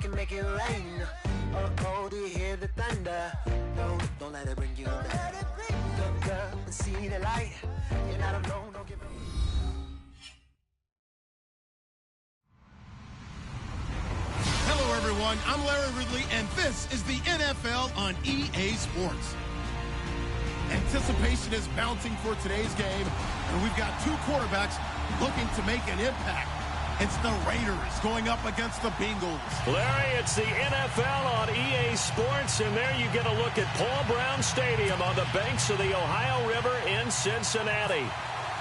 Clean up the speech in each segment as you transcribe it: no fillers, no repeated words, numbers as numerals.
can make it rain. Oh, do you hear the thunder? No, don't let it bring you down. Look up and see the light. You're not alone, don't give up. Hello, everyone. I'm Larry Ridley, and this is the NFL on EA Sports. Anticipation is mounting for today's game, and we've got two quarterbacks looking to make an impact. It's the Raiders going up against the Bengals. Larry, it's the NFL on EA Sports, and there you get a look at Paul Brown Stadium on the banks of the Ohio River in Cincinnati.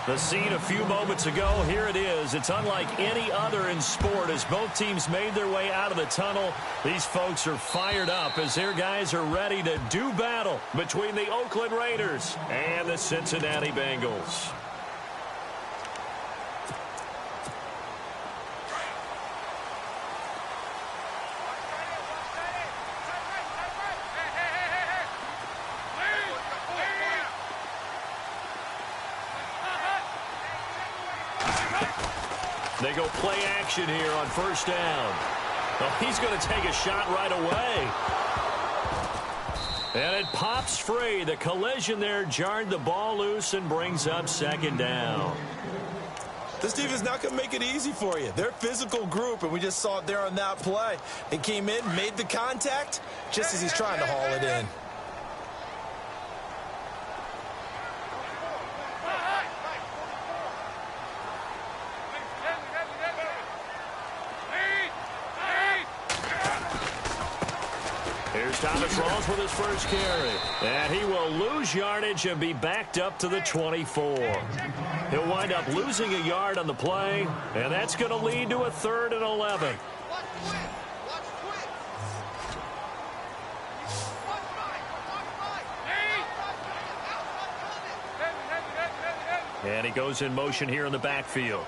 The scene a few moments ago, here it is. It's unlike any other in sport as both teams made their way out of the tunnel. These folks are fired up as their guys are ready to do battle between the Oakland Raiders and the Cincinnati Bengals. They go play action here on first down. Oh, he's going to take a shot right away. And it pops free. The collision there jarred the ball loose and brings up second down. This team is not going to make it easy for you. They're a physical group, and we just saw it there on that play. They came in, made the contact, just as he's trying to haul it in. Here's Thomas Rawls with his first carry. And he will lose yardage and be backed up to the 24. He'll wind up losing a yard on the play, and that's going to lead to a 3rd and 11. And he goes in motion here in the backfield.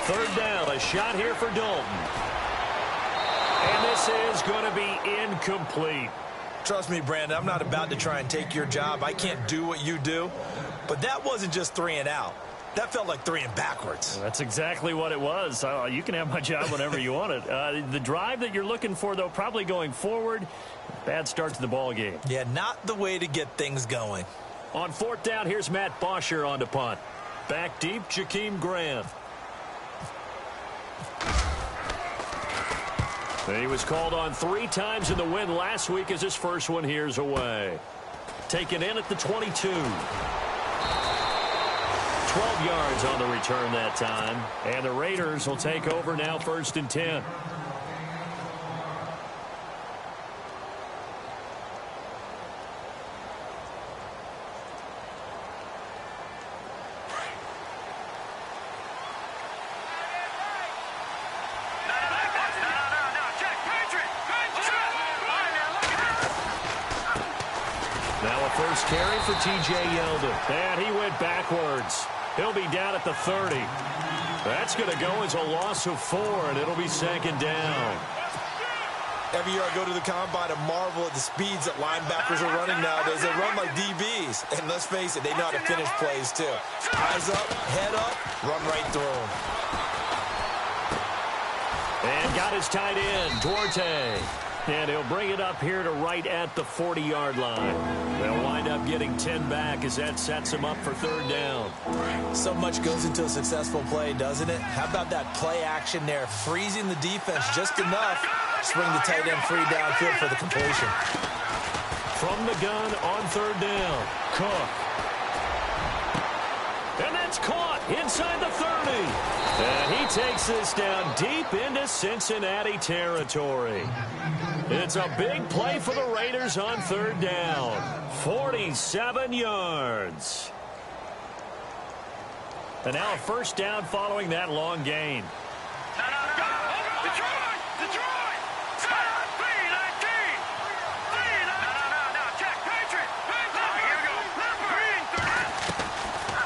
Third down, a shot here for Dalton. And this is going to be incomplete. Trust me, Brandon, I'm not about to try and take your job. I can't do what you do. But that wasn't just 3 and out. That felt like 3 and backwards. That's exactly what it was. You can have my job whenever you want it. The drive that you're looking for, though, probably going forward. Bad start to the ball game. Yeah, not the way to get things going. On 4th down, here's Matt Bosher on to punt. Back deep, Jakeem Grant. He was called on 3 times in the win last week as his first one here's away. Taken in at the 22. 12 yards on the return that time. And the Raiders will take over now 1st and 10. First carry for T.J. Yeldon. And he went backwards. He'll be down at the 30. That's going to go as a loss of 4, and it'll be 2nd down. Every year I go to the combine and marvel at the speeds that linebackers are running nowadays. They run like DBs. And let's face it, they know how to finish plays too. Eyes up, head up, run right through them. And got his tight end, Duarte. And he'll bring it up here to right at the 40-yard line. They'll wind up getting 10 back as that sets him up for 3rd down. So much goes into a successful play, doesn't it? How about that play action there, freezing the defense just enough to bring the tight end free downfield for the completion. From the gun on 3rd down, Cook. And that's caught inside the 30. And he takes this down deep into Cincinnati territory. It's a big play for the Raiders on 3rd down. 47 yards. And now a 1st down following that long gain.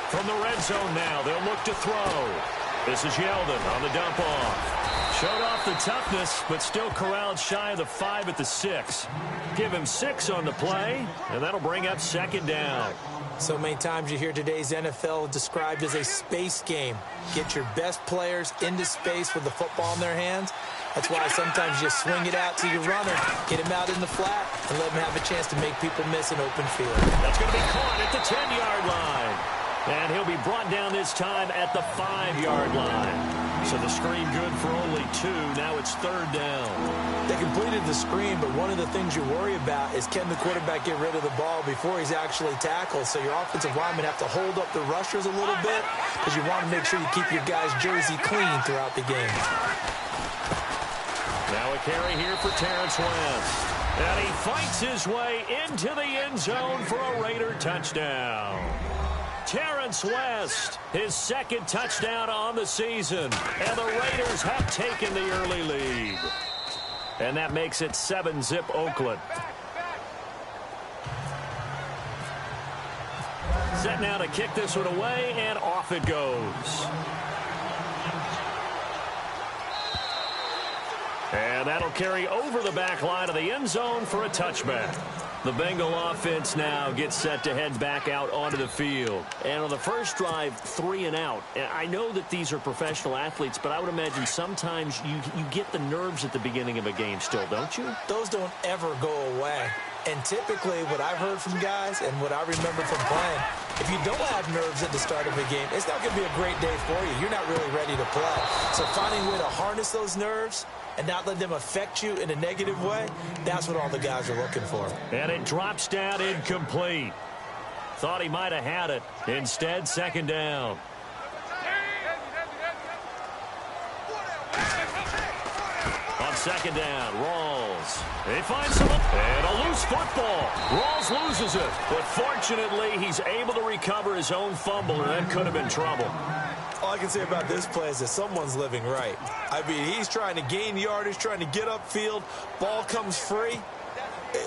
From the red zone now, they'll look to throw. This is Yeldon on the dump off. Showed off the toughness, but still corralled shy of the 5 at the 6. Give him 6 on the play, and that'll bring up second down. So many times you hear today's NFL described as a space game. Get your best players into space with the football in their hands. That's why sometimes you swing it out to your runner, get him out in the flat, and let him have a chance to make people miss an open field. That's going to be caught at the 10-yard line. And he'll be brought down this time at the 5-yard line. So the screen good for only 2. Now it's third down. They completed the screen, but one of the things you worry about is can the quarterback get rid of the ball before he's actually tackled. So your offensive linemen have to hold up the rushers a little bit because you want to make sure you keep your guys' jersey clean throughout the game. Now a carry here for Terrence West. And he fights his way into the end zone for a Raider touchdown. Terrence West, his second touchdown on the season. And the Raiders have taken the early lead. And that makes it 7-zip Oakland. Set now to kick this one away, and off it goes. And that'll carry over the back line of the end zone for a touchback. The Bengal offense now gets set to head back out onto the field. And on the first drive, 3 and out. And I know that these are professional athletes, but I would imagine sometimes you get the nerves at the beginning of a game still, don't you? Those don't ever go away. And typically what I've heard from guys and what I remember from playing, if you don't have nerves at the start of a game, it's not going to be a great day for you. You're not really ready to play. So finding a way to harness those nerves and not let them affect you in a negative way, that's what all the guys are looking for. And it drops down incomplete. Thought he might have had it. Instead, second down. On second down, Rawls. He finds some, and a loose football. Rawls loses it, but fortunately, he's able to recover his own fumble, and that could have been trouble. All I can say about this play is that someone's living right. I mean, he's trying to gain yardage, trying to get upfield. Ball comes free.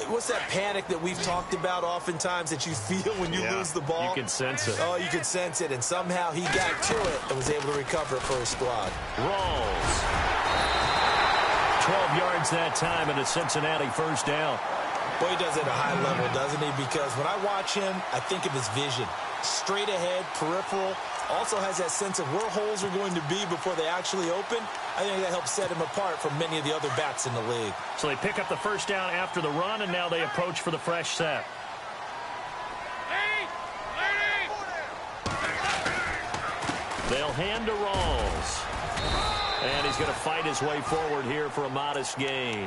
What's that panic that we've talked about oftentimes that you feel when you lose the ball? You can sense it. Oh, you can sense it, and somehow he got to it and was able to recover it for his squad. Rawls. 12 yards that time, and a Cincinnati first down. Boy, he does it at a high level, doesn't he? Because when I watch him, I think of his vision. Straight ahead, peripheral. Also has that sense of where holes are going to be before they actually open. I think that helps set him apart from many of the other backs in the league. So they pick up the first down after the run, and now they approach for the fresh set. They'll hand to Rawls. And he's going to fight his way forward here for a modest gain.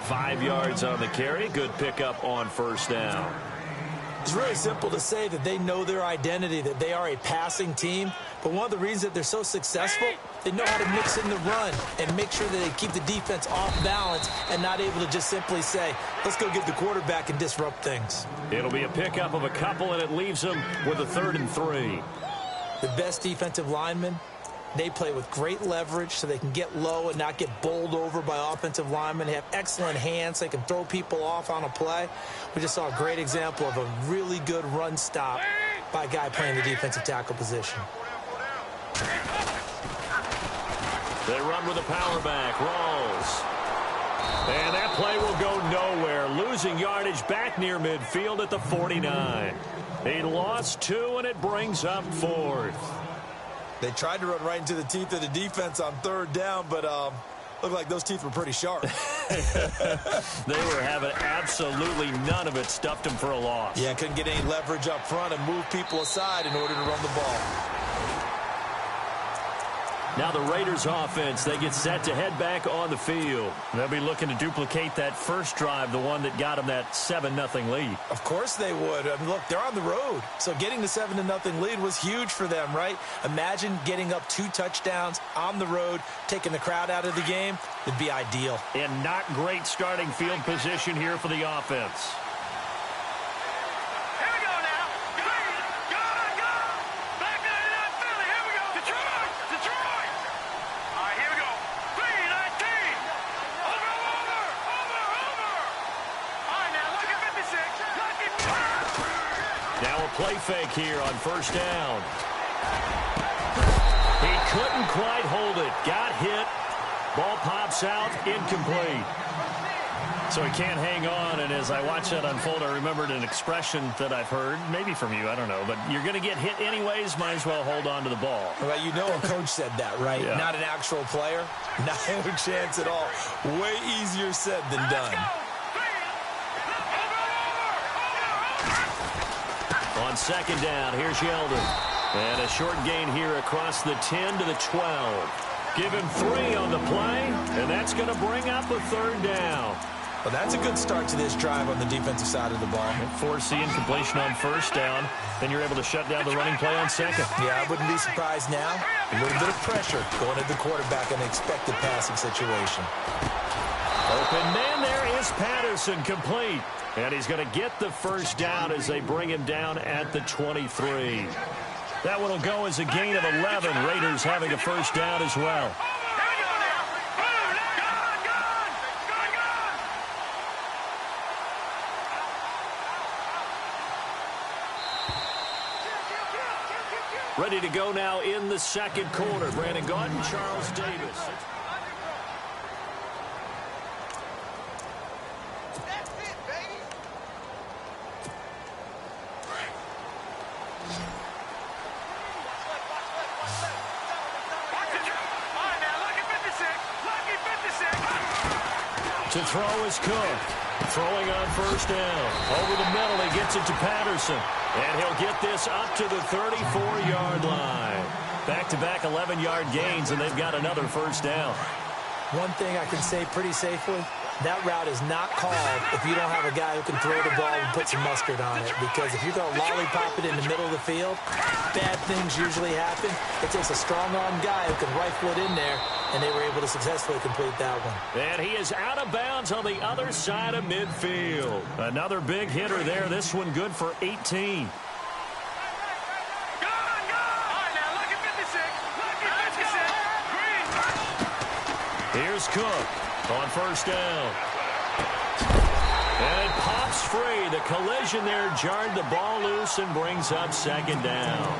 5 yards on the carry. Good pickup on first down. It's really simple to say that they know their identity, that they are a passing team. But one of the reasons that they're so successful, they know how to mix in the run and make sure that they keep the defense off balance and not able to just simply say, let's go get the quarterback and disrupt things. It'll be a pickup of a couple, and it leaves them with a 3rd and 3. The best defensive linemen, they play with great leverage so they can get low and not get bowled over by offensive linemen. They have excellent hands. They can throw people off on a play. We just saw a great example of a really good run stop by a guy playing the defensive tackle position. They run with a power back. Rawls. And that play will go nowhere. Losing yardage back near midfield at the 49. He lost 2, and it brings up 4th. They tried to run right into the teeth of the defense on 3rd down, but looked like those teeth were pretty sharp. They were having absolutely none of it. Stuffed them for a loss. Yeah, couldn't get any leverage up front and move people aside in order to run the ball. Now the Raiders offense, they get set to head back on the field. They'll be looking to duplicate that first drive, the one that got them that 7-0 lead. Of course they would. I mean, look, they're on the road. So getting the 7-0 lead was huge for them, right? Imagine getting up 2 touchdowns on the road, taking the crowd out of the game. It'd be ideal. And not great starting field position here for the offense. Play fake here on first down. He couldn't quite hold it. Got hit. Ball pops out, incomplete. So he can't hang on, and as I watch that unfold, I remembered an expression that I've heard, maybe from you, I don't know, but you're going to get hit anyways, might as well hold on to the ball. Well, you know a coach said that, right? Yeah. Not an actual player. Not a chance at all. Way easier said than done. On second down, here's Yeldon. And a short gain here across the 10 to the 12. Give him 3 on the play, and that's going to bring up a third down. Well, that's a good start to this drive on the defensive side of the ball. Forcing completion on first down, then you're able to shut down the running play on second. Yeah, I wouldn't be surprised now. A little bit of pressure going at the quarterback in an expected passing situation. Open man there is Patterson, complete. And he's going to get the first down as they bring him down at the 23. That one will go as a gain of 11. Raiders having a first down as well. Ready to go now in the second quarter. Brandon Gaudin, Charles Davis. To throw is Cook. Throwing on first down. Over the middle, he gets it to Patterson. And he'll get this up to the 34-yard line. Back-to-back 11-yard gains, and they've got another first down. One thing I can say pretty safely, that route is not called if you don't have a guy who can throw the ball and put some mustard on it. Because if you're going to lollipop it in the middle of the field, bad things usually happen. It takes a strong-arm guy who can rifle it in there, and they were able to successfully complete that one. And he is out of bounds on the other side of midfield. Another big hitter there. This one good for 18. Here's Cook on first down. And it pops free. The collision there jarred the ball loose and brings up second down.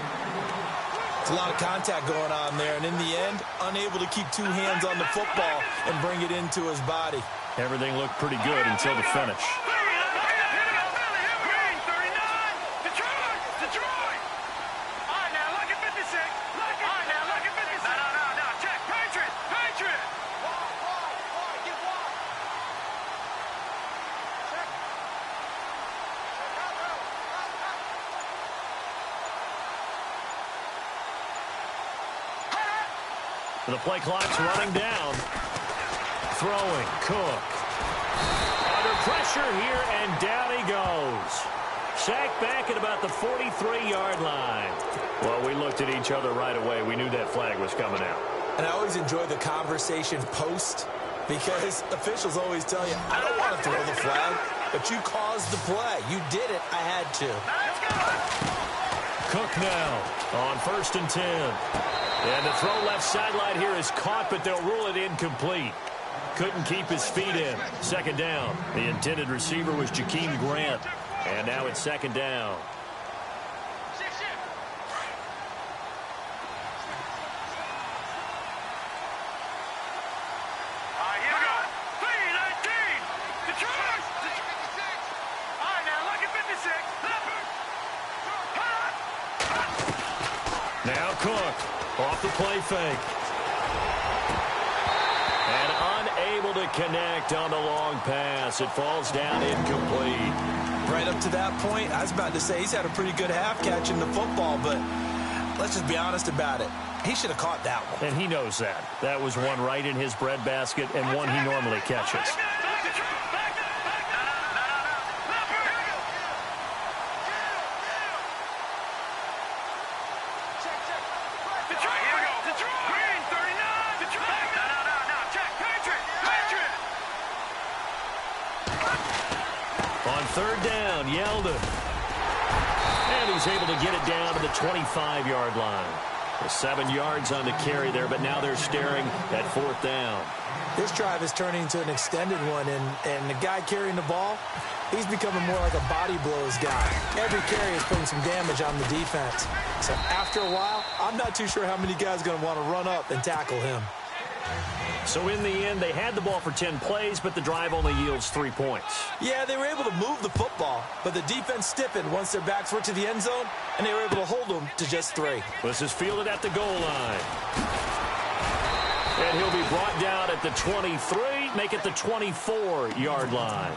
It's a lot of contact going on there, and in the end, unable to keep 2 hands on the football and bring it into his body. Everything looked pretty good until the finish. The play clock's running down. Throwing, Cook. Under pressure here, and down he goes. Sacked back at about the 43-yard line. Well, we looked at each other right away. We knew that flag was coming out. And I always enjoy the conversation post, because officials always tell you, I don't want to throw the flag, but you caused the play. You did it. I had to. Cook now on first and 10. And the throw left sideline here is caught, but they'll rule it incomplete. Couldn't keep his feet in. Second down. The intended receiver was Jakeem Grant. And now it's second down. Now Cook off the play fake. And unable to connect on the long pass. It falls down incomplete. Right up to that point, I was about to say he's had a pretty good half catching the football, but let's just be honest about it. He should have caught that one. And he knows that. That was one right in his breadbasket and one he normally catches. Third down, Yeldon. And he's able to get it down to the 25-yard line. 7 yards on the carry there, but now they're staring at fourth down. This drive is turning into an extended one, and the guy carrying the ball, he's becoming more like a body blows guy. Every carry is putting some damage on the defense. So after a while, I'm not too sure how many guys are going to want to run up and tackle him. So in the end, they had the ball for 10 plays, but the drive only yields 3 points. Yeah, they were able to move the football, but the defense stiffened once their backs were to the end zone, and they were able to hold them to just 3. This is fielded at the goal line. And he'll be brought down at the 23, make it the 24-yard line.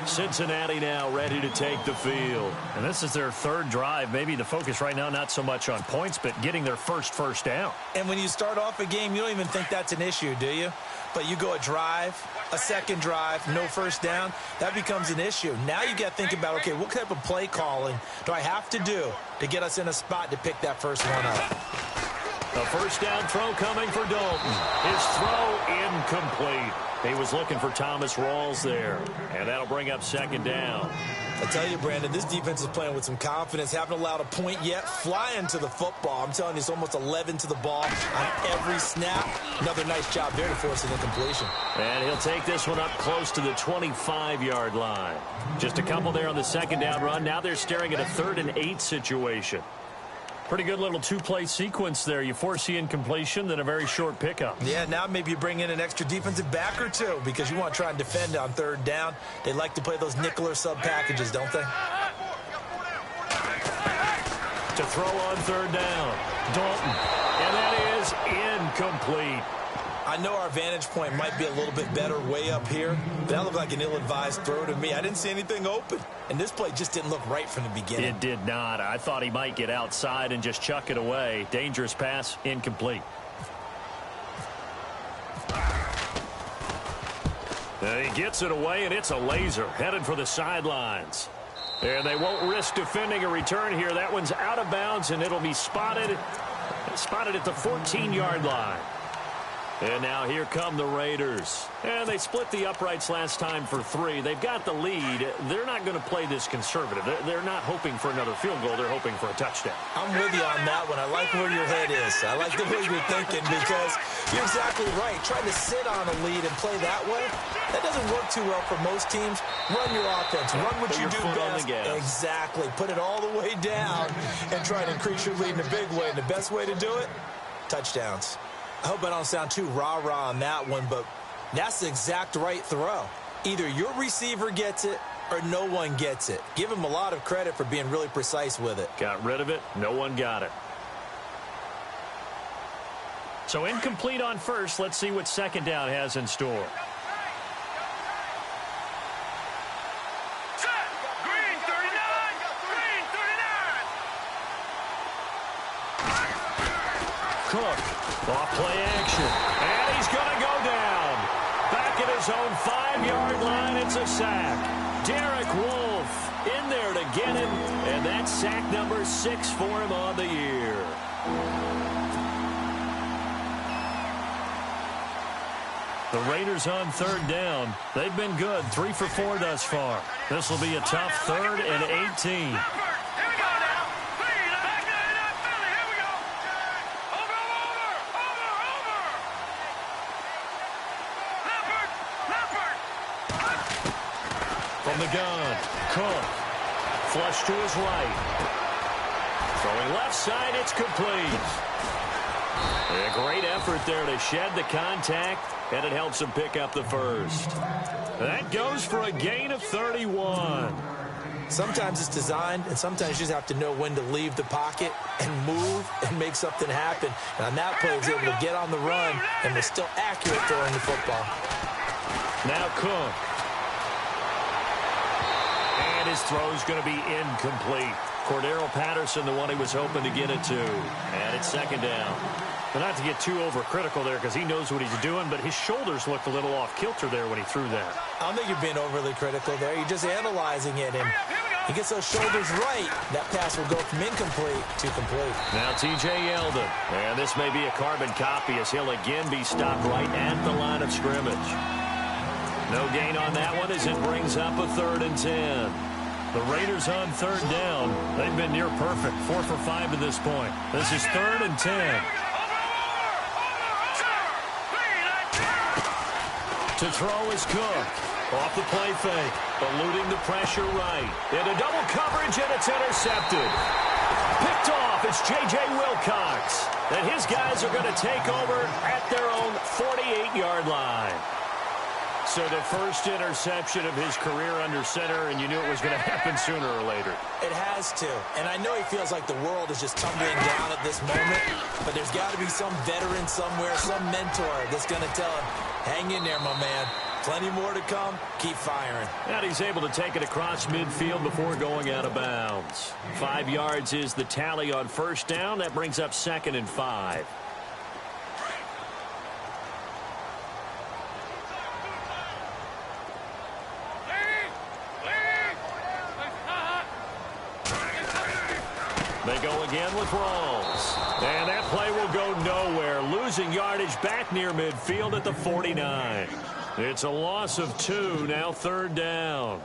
Cincinnati now ready to take the field. And this is their third drive. Maybe the focus right now not so much on points, but getting their first down. And when you start off a game, you don't even think that's an issue, do you? But you go a drive, a second drive, no first down, that becomes an issue. Now you got to think about, okay, what type of play calling do I have to do to get us in a spot to pick that first one up? A first down throw coming for Dalton. His throw incomplete. He was looking for Thomas Rawls there, and that'll bring up second down. I tell you, Brandon, this defense is playing with some confidence. Haven't allowed a point yet. Flying to the football. I'm telling you, it's almost 11 to the ball on every snap. Another nice job there to force an incompletion. And he'll take this one up close to the 25-yard line. Just a couple there on the second down run. Now they're staring at a 3rd and 8 situation. Pretty good little 2-play sequence there. You force the incompletion, then a very short pickup. Yeah, now maybe you bring in an extra defensive back or 2 because you want to try and defend on 3rd down. They like to play those nickel or sub packages, don't they? To throw on 3rd down. Dalton. And that is incomplete. I know our vantage point might be a little bit better way up here, but that looked like an ill-advised throw to me. I didn't see anything open, and this play just didn't look right from the beginning. It did not. I thought he might get outside and just chuck it away. Dangerous pass, incomplete. He gets it away, and it's a laser headed for the sidelines. And they won't risk defending a return here. That one's out of bounds, and it'll be spotted at the 14-yard line. And now here come the Raiders. And they split the uprights last time for 3. They've got the lead. They're not going to play this conservative. They're not hoping for another field goal. They're hoping for a touchdown. I'm with you on that one. I like where your head is. I like the way you're thinking because you're exactly right. Trying to sit on a lead and play that way, that doesn't work too well for most teams. Run your offense. Run what you do best. Exactly. Put it all the way down and try to increase your lead in a big way. And the best way to do it, touchdowns. I hope I don't sound too rah-rah on that one, but that's the exact right throw. Either your receiver gets it or no one gets it. Give him a lot of credit for being really precise with it. Got rid of it. No one got it. So incomplete on first. Let's see what second down has in store. Cook. Off play action. And he's going to go down. Back at his own 5-yard line. It's a sack. Derek Wolfe in there to get him. And that's sack number 6 for him on the year. The Raiders on 3rd down. They've been good. 3 for 4 thus far. This will be a tough 3rd and 18. From the gun, Cook. Flush to his right. Throwing left side, it's complete. A great effort there to shed the contact, and it helps him pick up the first. That goes for a gain of 31. Sometimes it's designed, and sometimes you just have to know when to leave the pocket and move and make something happen. And on that play, he was able to get on the run and was still accurate throwing the football. Now Cook. And his throw's going to be incomplete. Cordero Patterson, the one he was hoping to get it to. And it's second down. But not to get too overcritical there because he knows what he's doing, but his shoulders looked a little off kilter there when he threw that. I don't think you're being overly critical there. You're just analyzing it, and he gets those shoulders right. That pass will go from incomplete to complete. Now T.J. Yeldon. And this may be a carbon copy as he'll again be stopped right at the line of scrimmage. No gain on that one as it brings up a 3rd and 10. The Raiders on 3rd down. They've been near perfect. 4 for 5 to this point. This is 3rd and 10. To throw is Cook. Off the play fake. Eluding the pressure right. Into double coverage, and it's intercepted. Picked off kickoff. It's J.J. Wilcox. And his guys are going to take over at their own 48-yard line. So the first interception of his career under center, and you knew it was going to happen sooner or later. It has to. And I know he feels like the world is just tumbling down at this moment, but there's got to be some veteran somewhere, some mentor that's going to tell him, hang in there, my man. Plenty more to come. Keep firing. And he's able to take it across midfield before going out of bounds. 5 yards is the tally on first down. That brings up 2nd and 5. They go again with Rawls. And that play will go nowhere. Losing yardage back near midfield at the 49. It's a loss of 2, now 3rd down.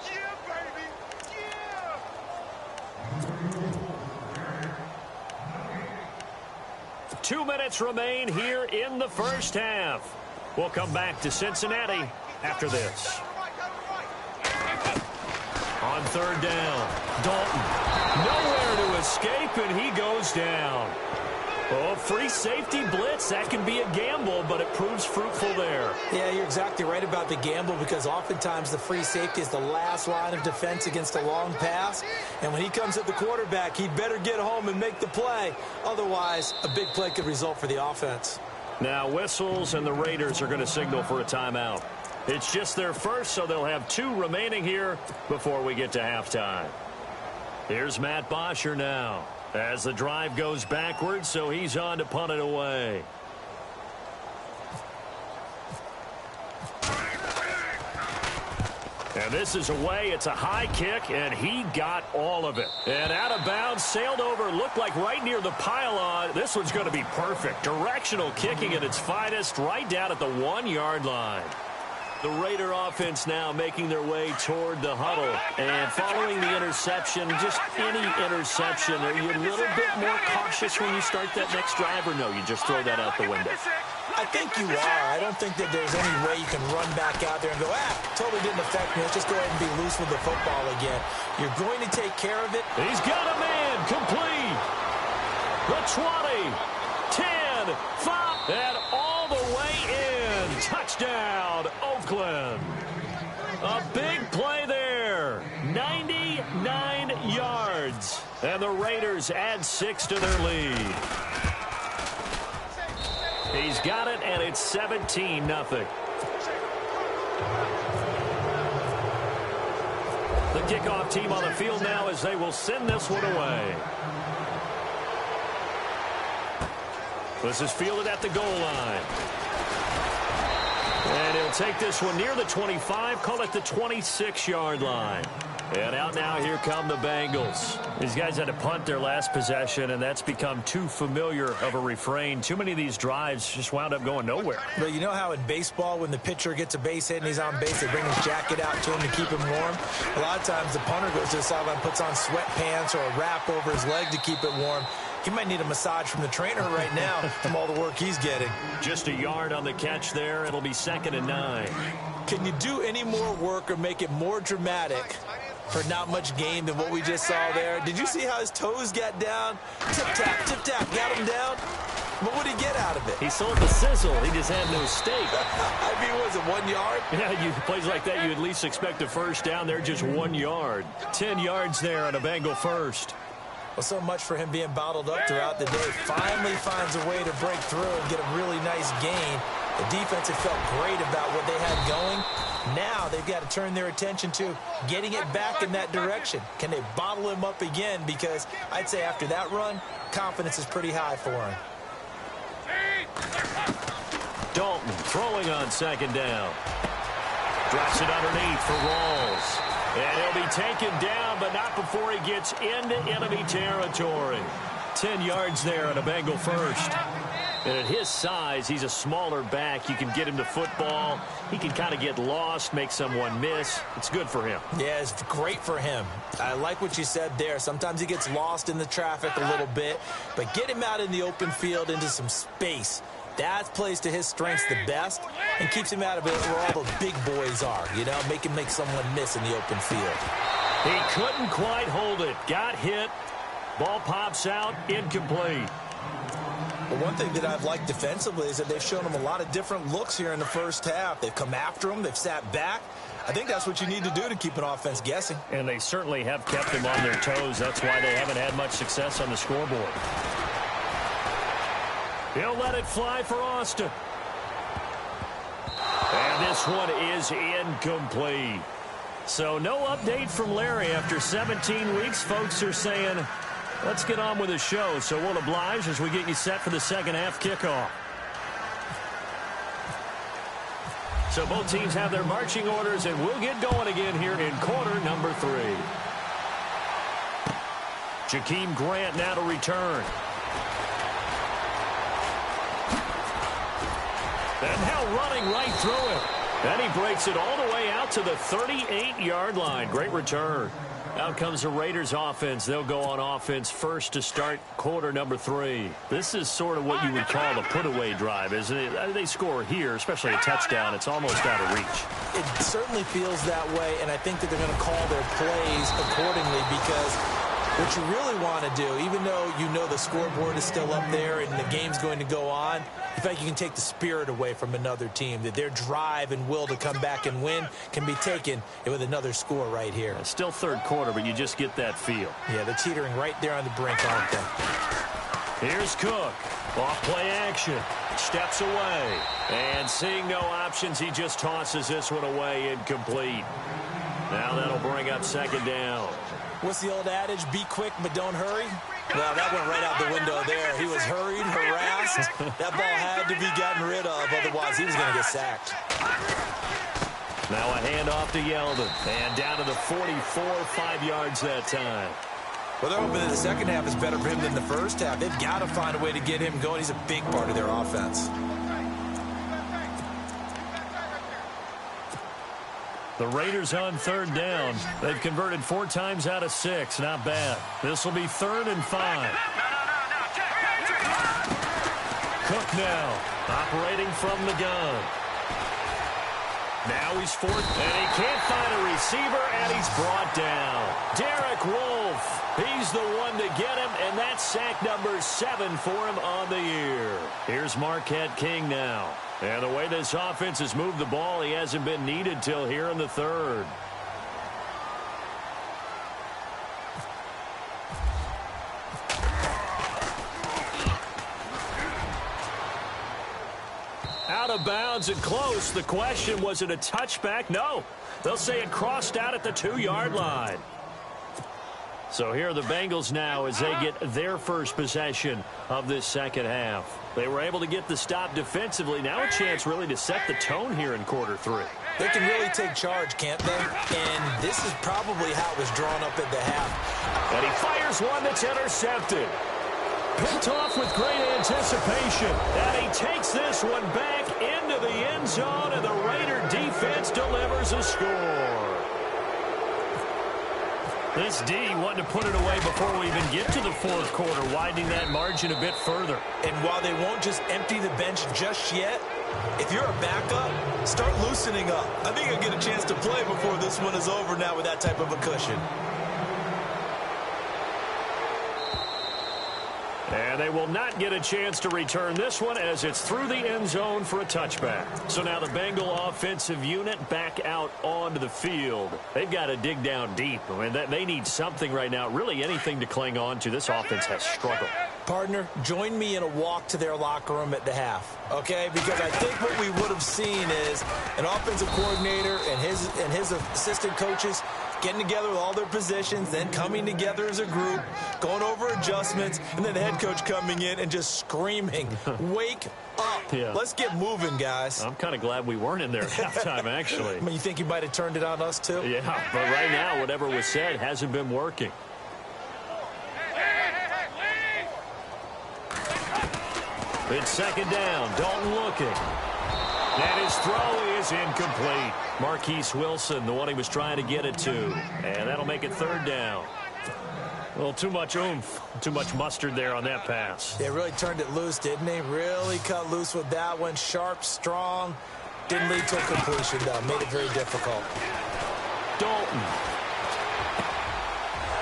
Yeah, baby. Yeah. 2 minutes remain here in the first half. We'll come back to Cincinnati after this. On 3rd down, Dalton. Nowhere to escape, and he goes down. Oh, free safety blitz. That can be a gamble, but it proves fruitful there. Yeah, you're exactly right about the gamble, because oftentimes the free safety is the last line of defense against a long pass. And when he comes at the quarterback, he'd better get home and make the play. Otherwise, a big play could result for the offense. Now whistles, and the Raiders are going to signal for a timeout. It's just their first, so they'll have 2 remaining here before we get to halftime. Here's Matt Bosher now as the drive goes backwards, so he's on to punt it away. And this is away. It's a high kick, and he got all of it. And out of bounds, sailed over, looked like right near the pylon. This one's going to be perfect. Directional kicking at its finest, right down at the 1-yard line. The Raider offense now making their way toward the huddle. And following the interception, just any interception, are you a little bit more cautious when you start that next drive, or no, you just throw that out the window? I think you are. I don't think that there's any way you can run back out there and go, totally didn't affect me. Let's just go ahead and be loose with the football again. You're going to take care of it. He's got a man complete. The 20, 10, 5, and all the way in. Touchdown, Oakland. A big play there. 99 yards. And the Raiders add 6 to their lead. He's got it, and it's 17-0. The kickoff team on the field now as they will send this one away. This is fielded at the goal line. And he'll take this one near the 25, call it the 26-yard line. And out now, here come the Bengals. These guys had to punt their last possession, and that's become too familiar of a refrain. Too many of these drives just wound up going nowhere. But you know how in baseball, when the pitcher gets a base hit and he's on base, they bring his jacket out to him to keep him warm? A lot of times the punter goes to the sideline, puts on sweatpants or a wrap over his leg to keep it warm. He might need a massage from the trainer right now from all the work he's getting. Just a yard on the catch there. It'll be 2nd and 9. Can you do any more work or make it more dramatic for not much gain than what we just saw there? Did you see how his toes got down? Tip-tap, got him down. What would he get out of it? He sold the sizzle. He just had no steak. I mean, was it 1 yard? Yeah, plays like that, you at least expect a first down. They're just 1 yard. 10 yards there on a Bengal first. Well, so much for him being bottled up throughout the day. Finally finds a way to break through and get a really nice gain. The defense had felt great about what they had going. Now they've got to turn their attention to getting it back in that direction. Can they bottle him up again? Because I'd say after that run, confidence is pretty high for him. Dalton throwing on 2nd down. Drops it underneath for Rawls. And he'll be taken down, but not before he gets into enemy territory. 10 yards there on a Bengal first. And at his size, he's a smaller back. You can get him to football. He can kind of get lost, make someone miss. It's good for him. Yeah, it's great for him. I like what you said there. Sometimes he gets lost in the traffic a little bit, but get him out in the open field into some space. That plays to his strengths the best and keeps him out of it where all the big boys are, you know, make him make someone miss in the open field. He couldn't quite hold it. Got hit. Ball pops out. Incomplete. Well, one thing that I've liked defensively is that they've shown him a lot of different looks here in the first half. They've come after him. They've sat back. I think that's what you need to do to keep an offense guessing. And they certainly have kept him on their toes. That's why they haven't had much success on the scoreboard. He'll let it fly for Austin. And this one is incomplete. So no update from Larry after 17 weeks. Folks are saying, let's get on with the show. So we'll oblige as we get you set for the second half kickoff. So both teams have their marching orders, and we'll get going again here in quarter number 3. Jakeem Grant now to return. And now running right through it. And he breaks it all the way out to the 38-yard line. Great return. Out comes the Raiders offense. They'll go on offense first to start quarter number 3. This is sort of what you would call the put-away drive, isn't it? They score here, especially a touchdown. It's almost out of reach. It certainly feels that way, and I think that they're going to call their plays accordingly because what you really want to do, even though you know the scoreboard is still up there and the game's going to go on, in fact, you can take the spirit away from another team, that their drive and will to come back and win can be taken with another score right here. It's still third quarter, but you just get that feel. Yeah, they're teetering right there on the brink, aren't they? Here's Cook. Off play action. Steps away. And seeing no options, he just tosses this one away, incomplete. Now that'll bring up second down. What's the old adage? Be quick, but don't hurry. Well, that went right out the window there. He was hurried, harassed. That ball had to be gotten rid of, otherwise he was going to get sacked. Now a handoff to Yeldon. And down to the 44, 5 yards that time. Well, they're hoping that the second half is better for him than the first half. They've got to find a way to get him going. He's a big part of their offense. The Raiders on third down. They've converted 4 times out of 6. Not bad. This will be 3rd and 5. Cook now, operating from the gun. Now he's fourth, and he can't find a receiver, and he's brought down. Derek Wolfe, he's the one to get him, and that's sack number 7 for him on the year. Here's Marquette King now. And the way this offense has moved the ball, he hasn't been needed till here in the 3rd. Out of bounds and close. The question, was it a touchback? No. They'll say it crossed out at the 2-yard line. So here are the Bengals now as they get their first possession of this second half. They were able to get the stop defensively. Now a chance really to set the tone here in quarter 3. They can really take charge, can't they? And this is probably how it was drawn up at the half. And he fires one that's intercepted. Picked off with great anticipation. And he takes this one back into the end zone, and the Raider defense delivers a score. This D wanting to put it away before we even get to the 4th quarter, widening that margin a bit further. And while they won't just empty the bench just yet, if you're a backup, start loosening up. I think you'll get a chance to play before this one is over now with that type of a cushion. And they will not get a chance to return this one as it's through the end zone for a touchback. So now the Bengal offensive unit back out onto the field. They've got to dig down deep. I mean, they need something right now, really anything to cling on to. This offense has struggled. Partner, join me in a walk to their locker room at the half, okay? Because I think what we would have seen is an offensive coordinator and his assistant coaches getting together with all their positions, then coming together as a group, going over adjustments, and then the head coach coming in and just screaming, wake up. Yeah. Let's get moving, guys. I'm kind of glad we weren't in there at halftime, actually. I mean, you think you might have turned it on us, too? Yeah, but right now, whatever was said hasn't been working. It's second down. Dalton looking. And his throw is incomplete. Marquise Wilson, the one he was trying to get it to. And that'll make it 3rd down. A little too much oomph, too much mustard there on that pass. They really turned it loose, didn't they? Really cut loose with that one. Sharp, strong. Didn't lead to a completion, though. Made it very difficult. Dalton.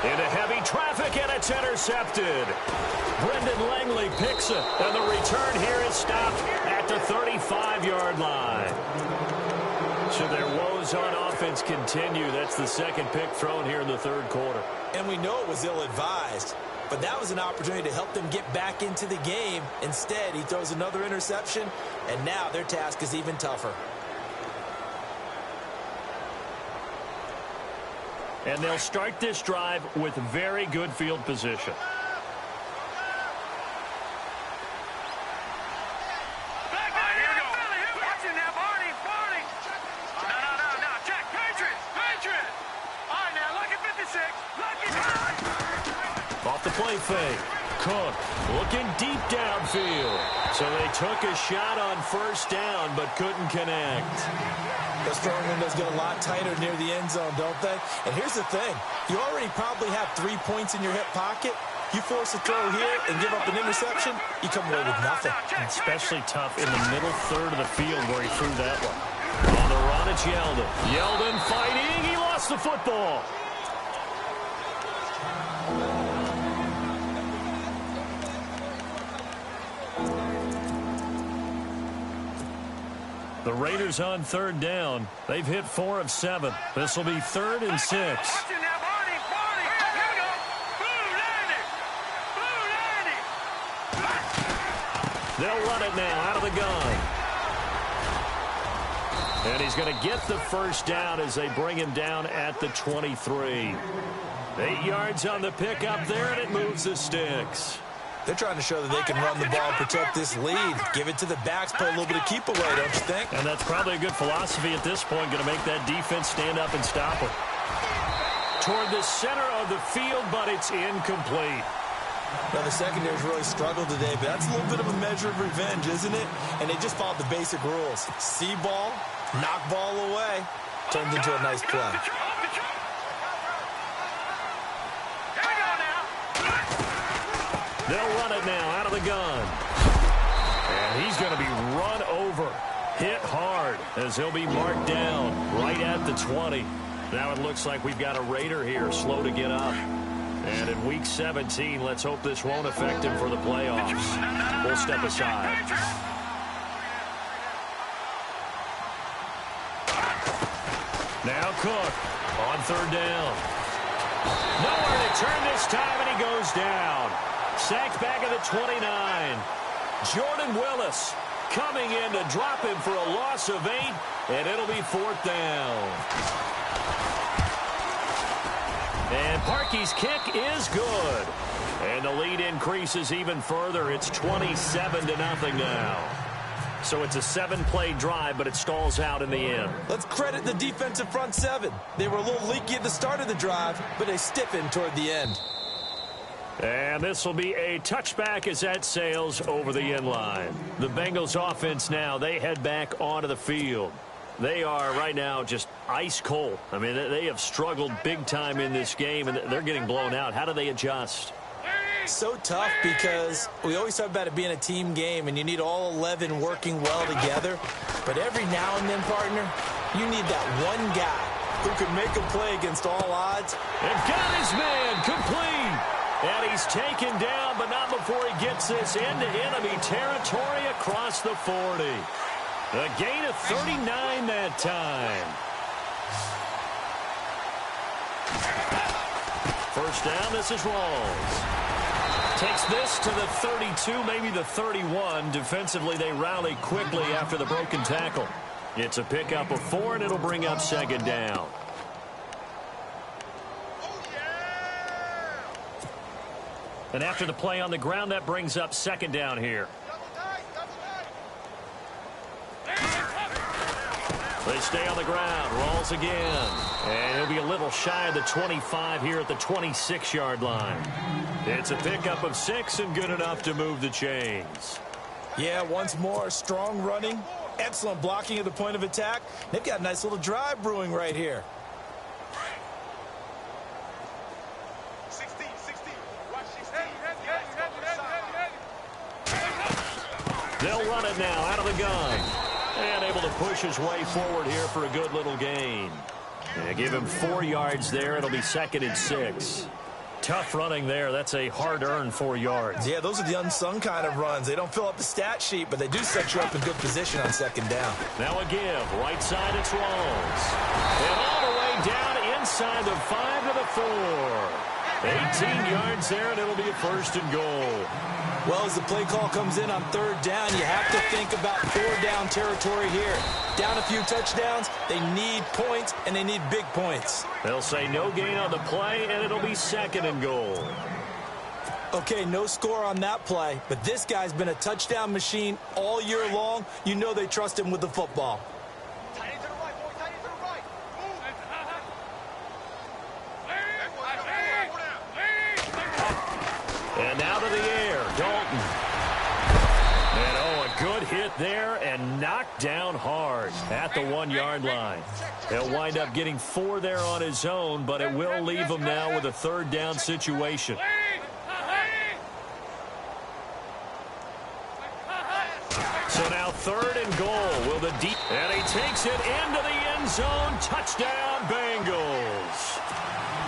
Into heavy traffic, and it's intercepted. Brendan Langley picks it, and the return here is stopped at the 35-yard line. So their woes on offense continue. That's the second pick thrown here in the third quarter. And we know it was ill-advised, but that was an opportunity to help them get back into the game. Instead, he throws another interception, and now their task is even tougher. And they'll start this drive with very good field position. Off the play fake. Cook looking deep downfield. So they took a shot on first down but couldn't connect. Those throwing windows get a lot tighter near the end zone, don't they? And here's the thing. You already probably have 3 points in your hip pocket. You force a throw here and give up an interception, you come away with nothing. And especially tough in the middle third of the field where he threw that one. On the run, it's Yeldon. Yeldon fighting. He lost the football. The Raiders on third down. They've hit 4 of 7. This will be 3rd and 6. They'll run it now out of the gun. And he's going to get the first down as they bring him down at the 23. 8 yards on the pickup there, and it moves the sticks. They're trying to show that they can run the ball and protect this lead. Give it to the backs, play a little bit of keep away, don't you think? And that's probably a good philosophy at this point, going to make that defense stand up and stop it. Toward the center of the field, but it's incomplete. Now, the secondary's really struggled today, but that's a little bit of a measure of revenge, isn't it? And they just followed the basic rules. See ball, knock ball away. Turned into a nice play. They'll run it now out of the gun. And he's going to be run over. Hit hard as he'll be marked down right at the 20. Now it looks like we've got a Raider here, slow to get up. And in Week 17, let's hope this won't affect him for the playoffs. We'll step aside. Now Cook on third down. Nowhere to turn this time, and he goes down. Sacked back at the 29. Jordan Willis coming in to drop him for a loss of 8, and it'll be 4th down. And Parkey's kick is good. And the lead increases even further. It's 27-0 now. So it's a 7-play drive, but it stalls out in the end. Let's credit the defensive front 7. They were a little leaky at the start of the drive, but they stiffened toward the end. And this will be a touchback as that sails over the end line. The Bengals offense now, they head back onto the field. They are right now just ice cold. I mean, they have struggled big time in this game, and they're getting blown out. How do they adjust? So tough because we always talk about it being a team game, and you need all 11 working well together. But every now and then, partner, you need that one guy who can make a play against all odds. And got his man complete. And he's taken down, but not before he gets this into enemy territory across the 40. A gain of 39 that time. First down, this is Rawls. Takes this to the 32, maybe the 31. Defensively, they rally quickly after the broken tackle. It's a pickup of 4, and it'll bring up 2nd down. And after the play on the ground, that brings up 2nd down here. They stay on the ground. Rawls again. And he'll be a little shy of the 25 here at the 26-yard line. It's a pickup of 6 and good enough to move the chains. Yeah, once more, strong running. Excellent blocking at the point of attack. They've got a nice little drive brewing right here. They'll run it now out of the gun. And able to push his way forward here for a good little gain. And give him 4 yards there. It'll be 2nd and 6. Tough running there. That's a hard-earned 4 yards. Yeah, those are the unsung kind of runs. They don't fill up the stat sheet, but they do set you up in good position on second down. Now a give. Right side, it's Rawls. And all the way down inside the 5 to the 4. 18 yards there, and it'll be a 1st and goal. Well, as the play call comes in on 3rd down, you have to think about 4-down territory here. Down a few touchdowns, they need points, and they need big points. They'll say no gain on the play, and it'll be 2nd and goal. Okay, no score on that play, but this guy's been a touchdown machine all year long. You know they trust him with the football. And out of the air, Dalton. And oh, a good hit there and knocked down hard at the 1-yard line. He'll wind up getting 4 there on his own, but it will leave him now with a 3rd down situation. So now 3rd and goal. Will the deep, and he takes it into the end zone. Touchdown, Bengals.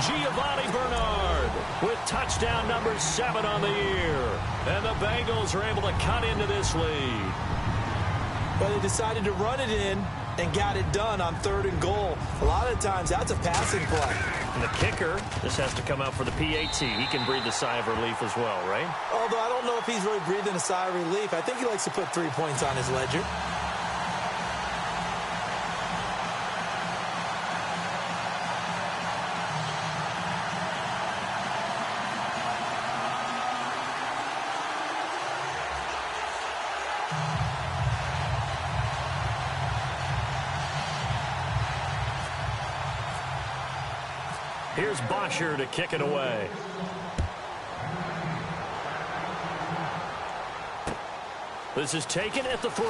Giovanni Bernard with touchdown number 7 on the year. And the Bengals are able to cut into this lead. But they decided to run it in and got it done on 3rd and goal. A lot of times that's a passing play. And the kicker, this has to come out for the PAT. He can breathe a sigh of relief as well, right? Although I don't know if he's really breathing a sigh of relief. I think he likes to put 3 points on his ledger. Here's Bosher to kick it away. This is taken at the 3.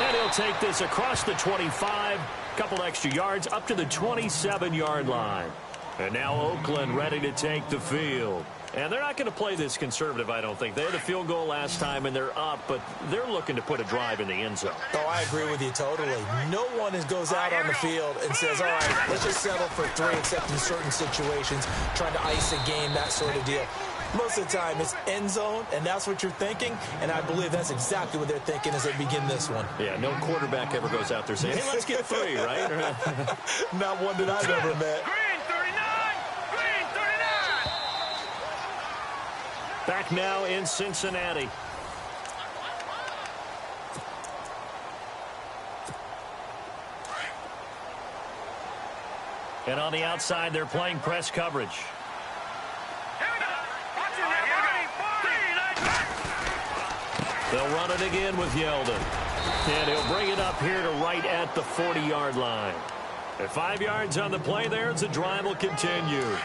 And he'll take this across the 25, couple extra yards up to the 27-yard line. And now Oakland ready to take the field. And they're not going to play this conservative, I don't think. They had a field goal last time, and they're up, but they're looking to put a drive in the end zone. Oh, I agree with you totally. No one goes out on the field and says, all right, let's just settle for 3, except in certain situations, trying to ice a game, that sort of deal. Most of the time, it's end zone, and that's what you're thinking, and I believe that's exactly what they're thinking as they begin this one. Yeah, no quarterback ever goes out there saying, hey, let's get 3, right? Not one that I've ever met. Back now in Cincinnati. And on the outside, they're playing press coverage. They'll run it again with Yeldon. And he'll bring it up here to right at the 40-yard line. At 5 yards on the play there, the drive will continue.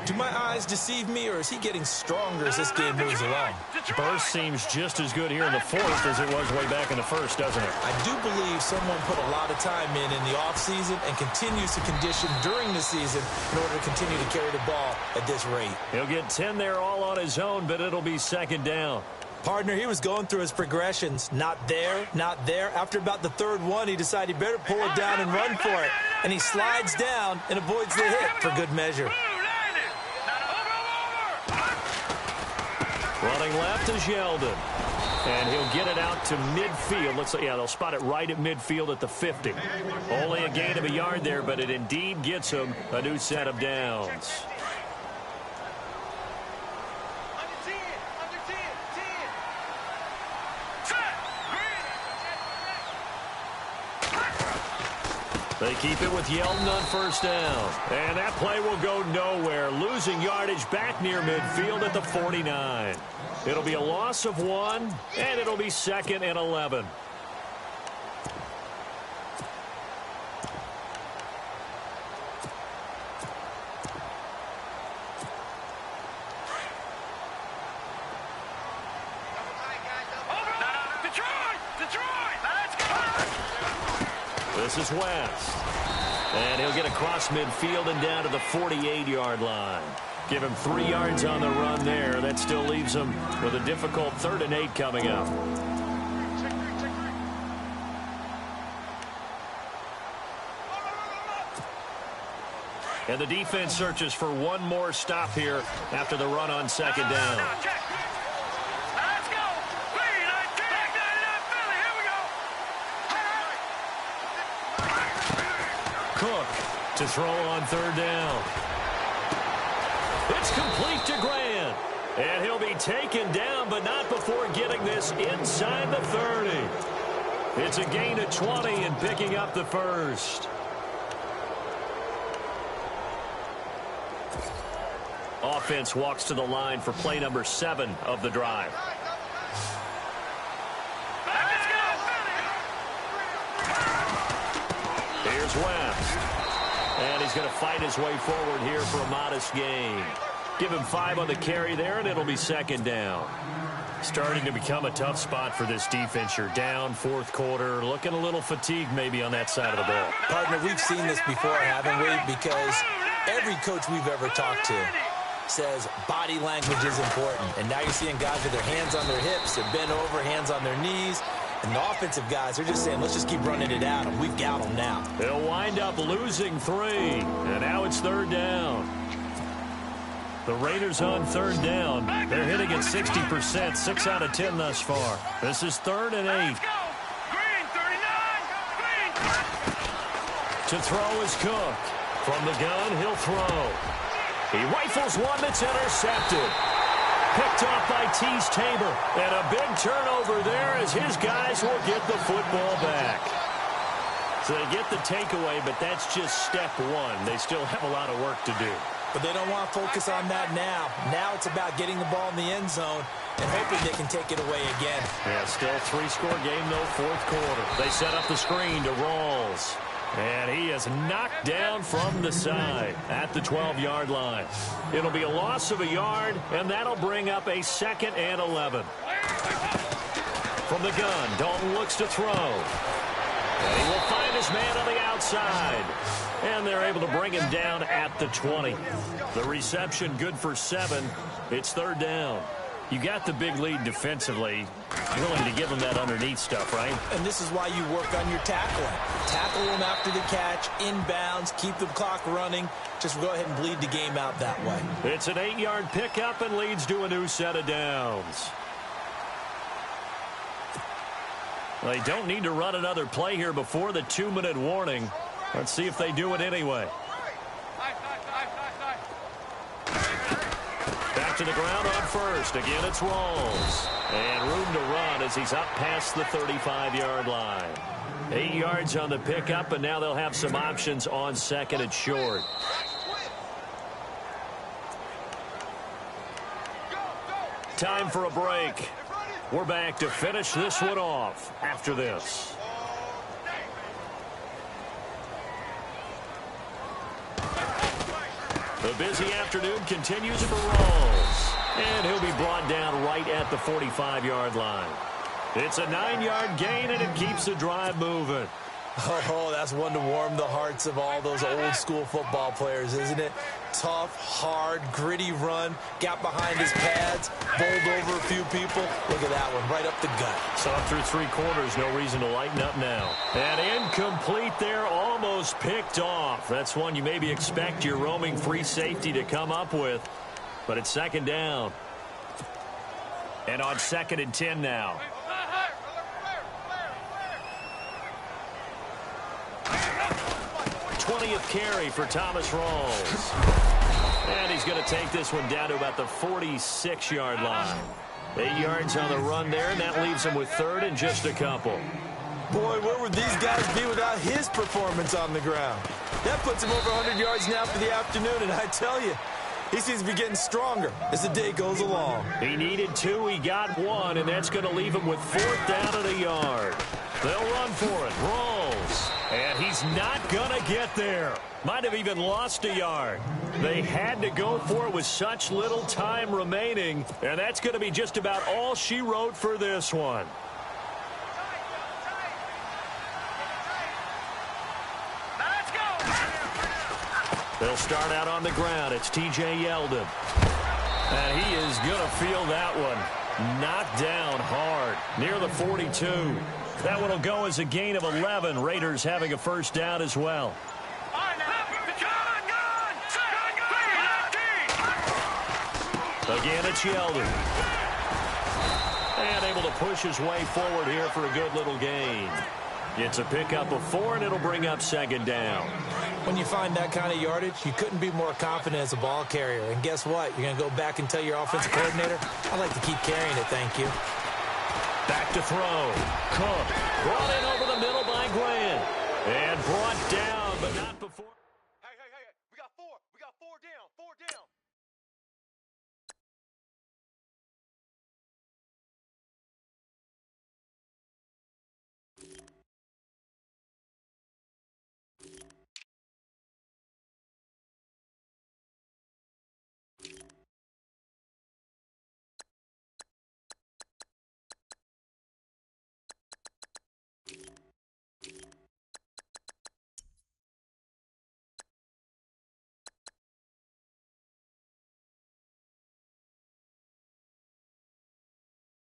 Do my eyes deceive me, or is he getting stronger as this game moves along? Burst seems just as good here in the 4th as it was way back in the 1st, doesn't it? I do believe someone put a lot of time in the offseason and continues to condition during the season in order to continue to carry the ball at this rate. He'll get 10 there all on his own, but it'll be 2nd down. Partner, he was going through his progressions. Not there, not there. After about the 3rd one, he decided he better pull it down and run for it. And he slides down and avoids the hit for good measure. Running left is Yeldon. And he'll get it out to midfield. Yeah, they'll spot it right at midfield at the 50. Only a gain of a yard there, but it indeed gets him a new set of downs. They keep it with Yeldon on 1st down. And that play will go nowhere. Losing yardage back near midfield at the 49. It'll be a loss of 1, and it'll be 2nd and 11. This is West. And he'll get across midfield and down to the 48-yard line. Give him 3 yards on the run there. That still leaves him with a difficult 3rd and 8 coming up. And the defense searches for one more stop here after the run on second down. Let's go. Cook to throw on third down. It's complete to Grant. And he'll be taken down, but not before getting this inside the 30. It's a gain of 20 and picking up the first. Offense walks to the line for play number 7 of the drive. Here's West. And he's going to fight his way forward here for a modest gain. Give him 5 on the carry there, and it'll be second down. Starting to become a tough spot for this defense. You're down fourth quarter, looking a little fatigued maybe on that side of the ball. Partner, we've seen this before, haven't we? Because every coach we've ever talked to says body language is important. And now you're seeing guys with their hands on their hips, they're bent over, hands on their knees. And the offensive guys are just saying, let's just keep running it out, and we've got them now. They'll wind up losing 3, and now it's third down. The Raiders on third down. They're hitting at 60%, 6 out of 10 thus far. This is 3rd and 8. To throw is Cook. From the gun, he'll throw. He rifles one that's intercepted. Picked off by Tease Tabor. And a big turnover there as his guys will get the football back. So they get the takeaway, but that's just step 1. They still have a lot of work to do. But they don't want to focus on that now. Now it's about getting the ball in the end zone and hoping they can take it away again. Yeah, still 3-score game, though, fourth quarter. They set up the screen to Rawls. And he is knocked down from the side at the 12-yard line. It'll be a loss of a yard, and that'll bring up a 2nd and 11. From the gun, Dalton looks to throw. And he will find his man on the outside. And they're able to bring him down at the 20. The reception good for 7. It's third down. You got the big lead defensively. You're willing to give them that underneath stuff, right? And this is why you work on your tackling. Tackle them after the catch, inbounds, keep the clock running. Just go ahead and bleed the game out that way. It's an 8-yard pickup and leads to a new set of downs. They don't need to run another play here before the 2-minute warning. Let's see if they do it anyway. Back to the ground on first. Again, it's Rawls. And room to run as he's up past the 35-yard line. 8 yards on the pickup, and now they'll have some options on second and short. Time for a break. We're back to finish this one off after this. The busy afternoon continues for Rawls. And he'll be brought down right at the 45-yard line. It's a 9-yard gain, and it keeps the drive moving. Oh, that's one to warm the hearts of all those old-school football players, isn't it? Tough, hard, gritty run, got behind his pads, bowled over a few people. Look at that one, right up the gut. Saw through 3 quarters, no reason to lighten up now. And incomplete there, almost picked off. That's one you maybe expect your roaming free safety to come up with. But it's second down. And on 2nd and 10 now. Carry for Thomas Rawls. And he's going to take this one down to about the 46-yard line. 8 yards on the run there, and that leaves him with 3rd and just a couple. Boy, where would these guys be without his performance on the ground? That puts him over 100 yards now for the afternoon, and I tell you, he seems to be getting stronger as the day goes along. He needed 2, he got 1, and that's going to leave him with 4th down at a yard. They'll run for it. Rawls. And he's not going to get there. Might have even lost a yard. They had to go for it with such little time remaining. And that's going to be just about all she wrote for this one. Let's go. They'll start out on the ground. It's T.J. Yeldon. And he is going to feel that one. Knocked down hard. Near the 42. That one will go as a gain of 11. Raiders having a first down as well. Again, it's Yeldon. And able to push his way forward here for a good little gain. It's a pickup of 4, and it'll bring up second down. When you find that kind of yardage, you couldn't be more confident as a ball carrier. And guess what? You're going to go back and tell your offensive coordinator, I'd like to keep carrying it, thank you. Back to throw. Cook brought in over the middle by Grant. And brought down, but not before.